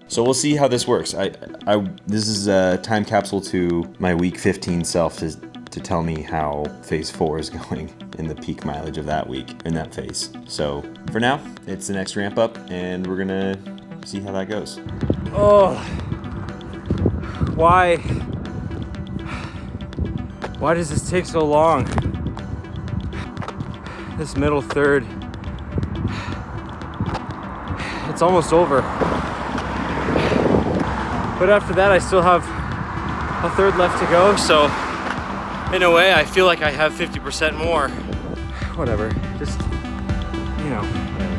So we'll see how this works. This is a time capsule to my week 15 self to tell me how phase 4 is going in the peak mileage of that week, in that phase. So for now, it's the next ramp up, and we're gonna see how that goes. Oh, why does this take so long? This middle third, it's almost over. But after that, I still have a third left to go. So in a way, I feel like I have 50% more. Whatever, just, you know, whatever.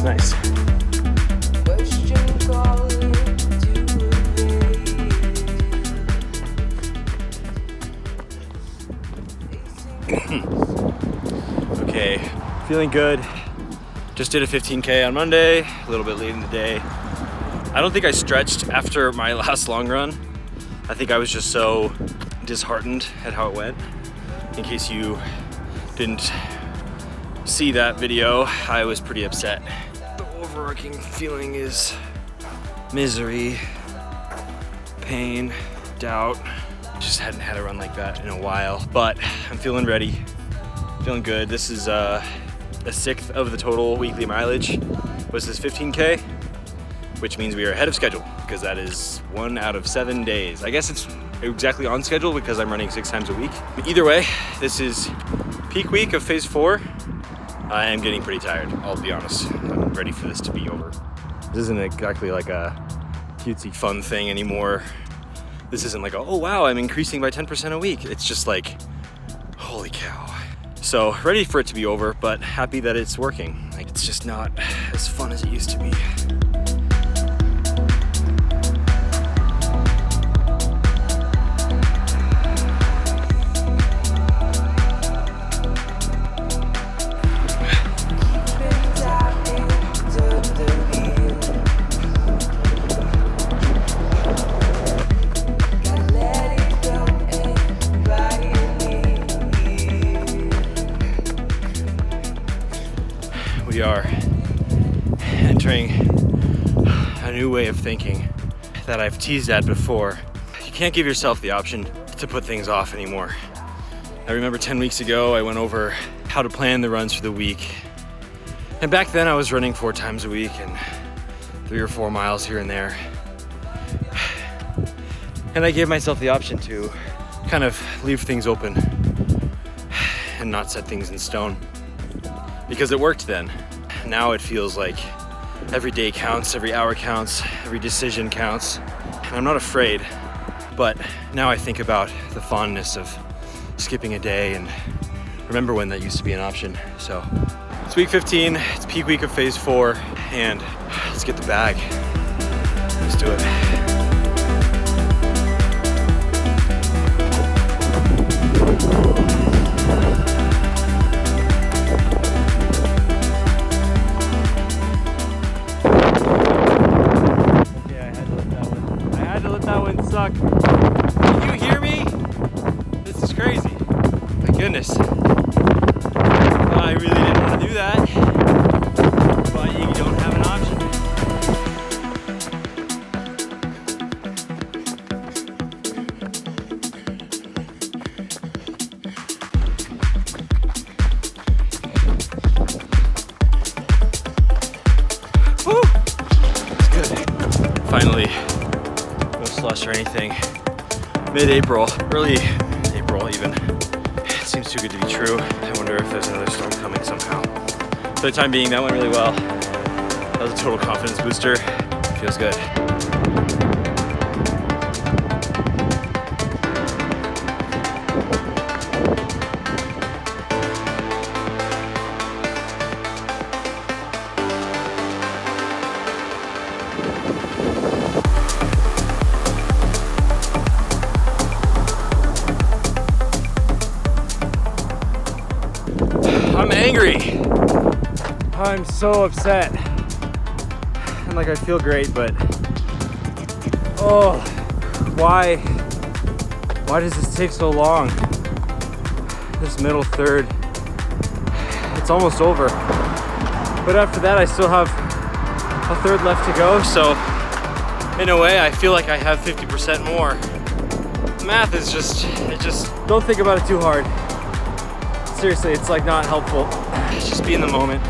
Nice. Okay, feeling good. Just did a 15K on Monday, a little bit late in the day. I don't think I stretched after my last long run. I think I was just so disheartened at how it went. In case you didn't see that video, I was pretty upset. Overarching feeling is misery, pain, doubt. Just hadn't had a run like that in a while, but I'm feeling ready, feeling good. This is a sixth of the total weekly mileage. Was this 15K? Which means we are ahead of schedule, because that is 1 out of 7 days. I guess it's exactly on schedule because I'm running 6 times a week. Either way, this is peak week of phase 4. I am getting pretty tired, I'll be honest. I'm ready for this to be over. This isn't exactly like a cutesy fun thing anymore. This isn't like, oh wow, I'm increasing by 10% a week. It's just like, holy cow. So ready for it to be over, but happy that it's working. Like, it's just not as fun as it used to be. We are entering a new way of thinking that I've teased at before. You can't give yourself the option to put things off anymore. I remember 10 weeks ago, I went over how to plan the runs for the week. And back then I was running 4 times a week and 3 or 4 miles here and there. And I gave myself the option to kind of leave things open and not set things in stone. Because it worked then. Now it feels like every day counts, every hour counts, every decision counts. And I'm not afraid, but now I think about the fondness of skipping a day and remember when that used to be an option. So it's week 15, it's peak week of phase 4, and let's get the bag. Let's do it. Suck. Can you hear me? This is crazy. My goodness. I really didn't want to do that, but you don't have an option. Woo! It's good. Finally. Slush or anything. Mid-April, early April even. It seems too good to be true. I wonder if there's another storm coming somehow. For the time being, that went really well. That was a total confidence booster. Feels good. angry. I'm so upset. And like I feel great, but oh, why does this take so long? This middle third, it's almost over. But after that, I still have a third left to go. So in a way, I feel like I have 50% more. Math is just don't think about it too hard. Seriously, it's like not helpful. Just be in the moment.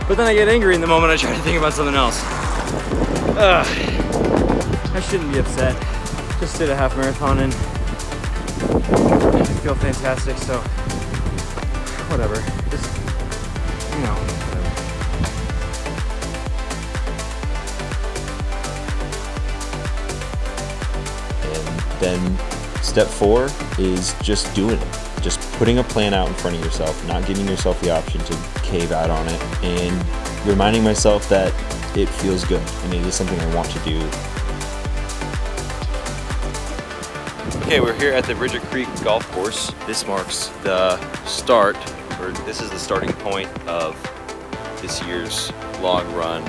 But then I get angry in the moment I try to think about something else. I shouldn't be upset. Just did a half marathon and I feel fantastic, so whatever. Just, you know, And then step 4 is just doing it. Just putting a plan out in front of yourself, not giving yourself the option to cave out on it, and reminding myself that it feels good and it is something I want to do. okay, we're here at the Bridger Creek Golf Course. This marks the start, or this is the starting point of this year's long run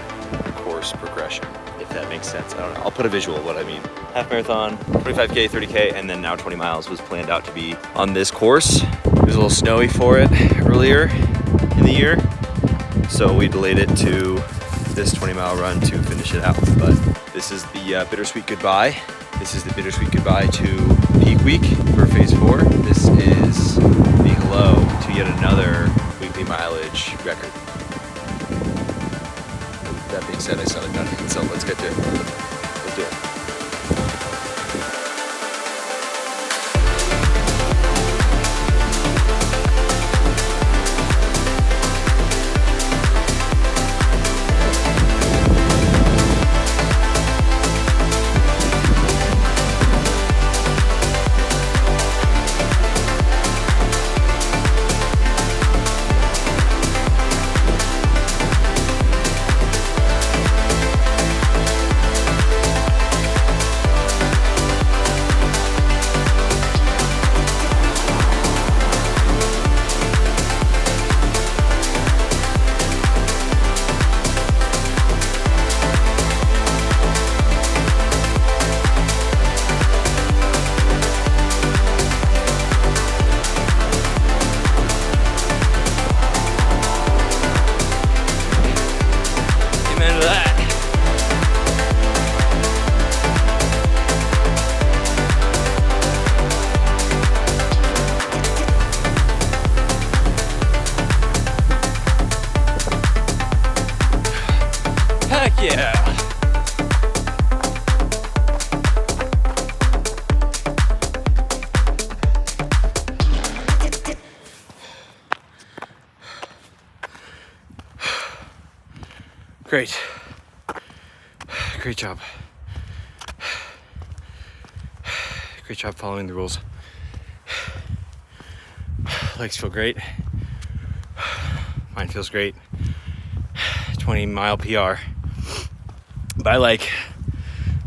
course progression, if that makes sense. I don't know. I'll put a visual of what I mean. Half marathon, 25K, 30K, and then now 20 miles was planned out to be on this course. It was a little snowy for it earlier in the year, so we delayed it to this 20-mile run to finish it out. But this is the bittersweet goodbye. This is the bittersweet goodbye to peak week for phase 4. This is the hello to yet another weekly mileage record. That being said, I sounded done, so let's get to it. Let's do it. Yeah. Great. Great job. Great job following the rules. Legs feel great. Mine feels great. 20-mile PR. By like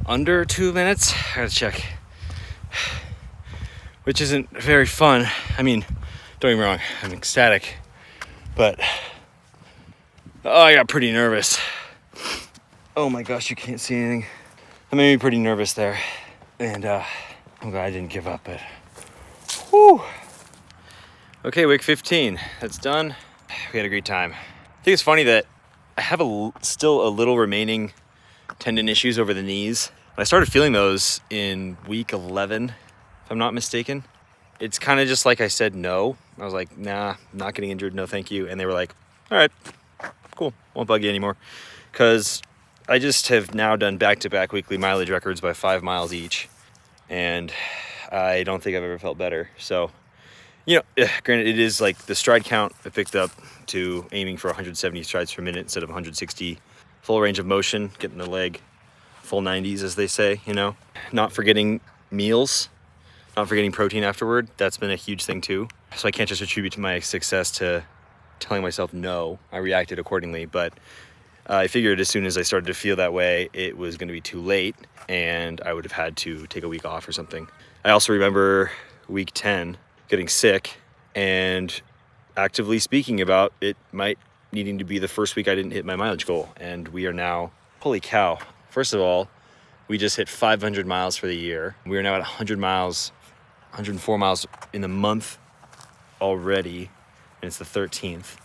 under 2 minutes. I gotta check. Which isn't very fun. I mean, don't get me wrong, I'm ecstatic. But I got pretty nervous. Oh my gosh, you can't see anything. That made me pretty nervous there. And I'm glad I didn't give up, but whew. Okay, week 15, that's done. We had a great time. I think it's funny that I have still a little remaining tendon issues over the knees. I started feeling those in week 11, if I'm not mistaken. It's kind of just like I said no. I was like, nah, not getting injured, no thank you. And they were like, all right, cool, won't bug you anymore. Because I just have now done back-to-back weekly mileage records by 5 miles each. And I don't think I've ever felt better. So, you know, granted, it is like the stride count I picked up to aiming for 170 strides per minute instead of 160. Full range of motion, getting the leg full 90s, as they say, you know. Not forgetting meals, not forgetting protein afterward. That's been a huge thing too. So I can't just attribute my success to telling myself no. I reacted accordingly, but I figured as soon as I started to feel that way, it was going to be too late and I would have had to take a week off or something. I also remember week 10 getting sick and actively speaking about it might needing to be the first week I didn't hit my mileage goal. And we are now, holy cow. First of all, we just hit 500 miles for the year. We are now at 100 miles, 104 miles in the month already, and it's the 13th.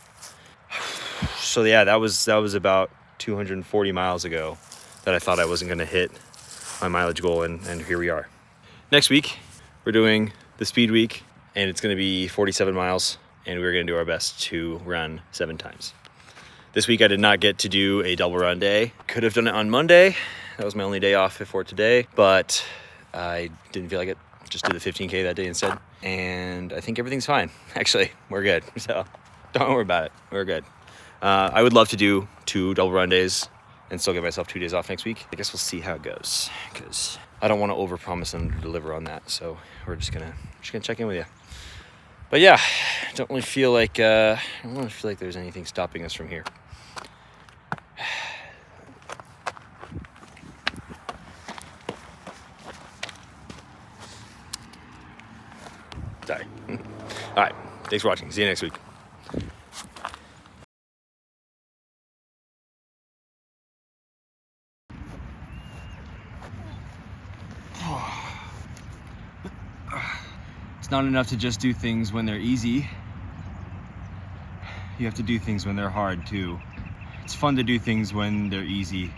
So yeah, that was about 240 miles ago that I thought I wasn't gonna hit my mileage goal, and here we are. Next week, we're doing the speed week, and it's gonna be 47 miles, and we're gonna do our best to run 7 times. This week I did not get to do a double run day. Could have done it on Monday. That was my only day off before today, but I didn't feel like it. Just did the 15K that day instead. And I think everything's fine. Actually, we're good. So don't worry about it. We're good. I would love to do 2 double run days and still get myself 2 days off next week. I guess we'll see how it goes, because I don't want to overpromise and deliver on that. So we're just gonna check in with you. But yeah, I don't really feel like there's anything stopping us from here. Sorry. All right. Thanks for watching. See you next week. It's not enough to just do things when they're easy. You have to do things when they're hard too. It's fun to do things when they're easy,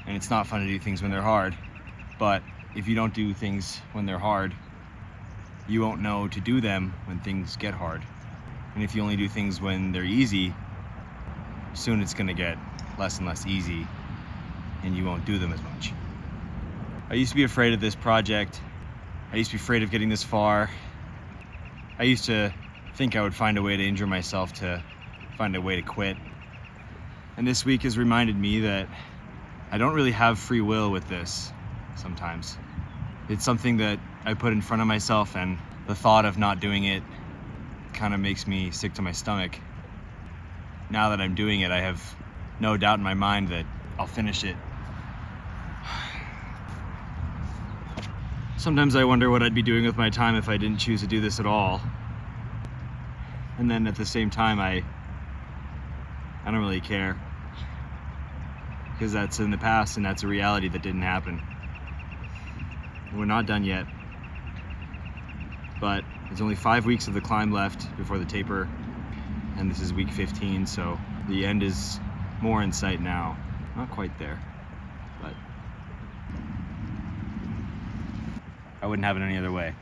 and it's not fun to do things when they're hard. But if you don't do things when they're hard, you won't know to do them when things get hard. And if you only do things when they're easy, soon it's gonna get less and less easy, and you won't do them as much. I used to be afraid of this project. I used to be afraid of getting this far. I used to think I would find a way to injure myself, to find a way to quit. And this week has reminded me that I don't really have free will with this sometimes. It's something that I put in front of myself, and the thought of not doing it kind of makes me sick to my stomach. Now that I'm doing it, I have no doubt in my mind that I'll finish it. Sometimes I wonder what I'd be doing with my time if I didn't choose to do this at all. And then at the same time, I don't really care, because that's in the past, and that's a reality that didn't happen. We're not done yet, but there's only 5 weeks of the climb left before the taper, and this is week 15, so the end is more in sight now. Not quite there, but I wouldn't have it any other way.